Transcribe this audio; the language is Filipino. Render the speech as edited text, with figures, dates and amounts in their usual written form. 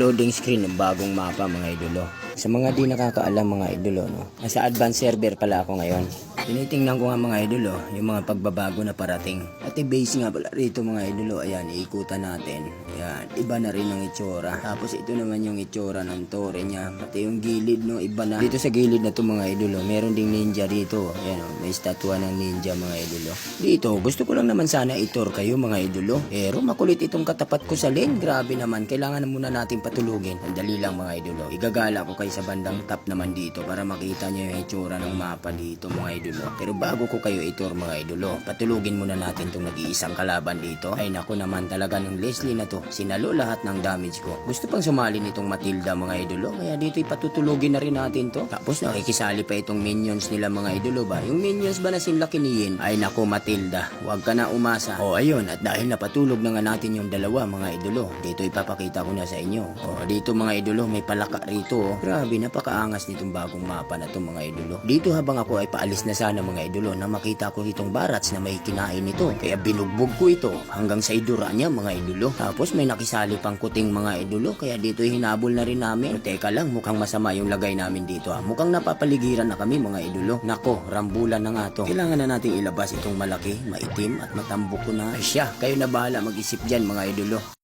Loading screen ng bagong mapa mga idolo. Sa mga di nakakaalam mga idolo, no? Nasa advanced server pala ako ngayon. Tinitingnan ko nga mga idolo, yung mga pagbabago na parating. At i-base nga pala rito mga idolo, ayan, iikutan natin. Ayan, iba na rin ang itsura. Tapos ito naman yung itsura ng tore niya. Pati yung gilid, no, iba na. Dito sa gilid na to mga idolo, meron ding ninja dito. Ayan, oh, may statua ng ninja mga idolo. Dito, gusto ko lang naman sana itor kayo mga idolo. Pero makulit itong katapat ko sa lane. Grabe naman, kailangan na muna natin patulugin. Ang dali lang mga idolo. Igagala ko kayo sa bandang top naman dito para makita nyo yung itsura ng mapa dito mga idolo. Pero bago ko kayo itor mga idolo, patulugin muna natin itong nag-iisang kalaban dito. Ay naku naman talaga ng Leslie na to. Sinalo lahat ng damage ko. Gusto pang sumali nitong Matilda mga idolo. Kaya dito ipatutulugin na rin natin to. Tapos nakikisali pa itong minions nila mga idolo ba. Yung minions ba na sila kiniyin? Ay naku Matilda, huwag ka na umasa. O ayun, at dahil napatulog na nga natin yung dalawa mga idolo, dito ipapakita ko na sa inyo. O dito mga idolo, may palaka rito. O. Grabe, napakaangas nitong bagong mapa na to mga idolo. Dito habang ako ay paalis na sana mga idolo, na makita ko itong barats na may kinain nito. Kaya binugbog ko ito hanggang sa idura niya mga idolo. Tapos may nakisali pang kuting mga idolo, kaya dito hinabol na rin namin. O, teka lang, mukhang masama yung lagay namin dito ha. Mukhang napapaligiran na kami mga idolo. Nako, rambulan na nga to. Kailangan na nating ilabas itong malaki, maitim at matambok ko na. Ay siya, kayo na bahala mag-isip dyan mga idolo.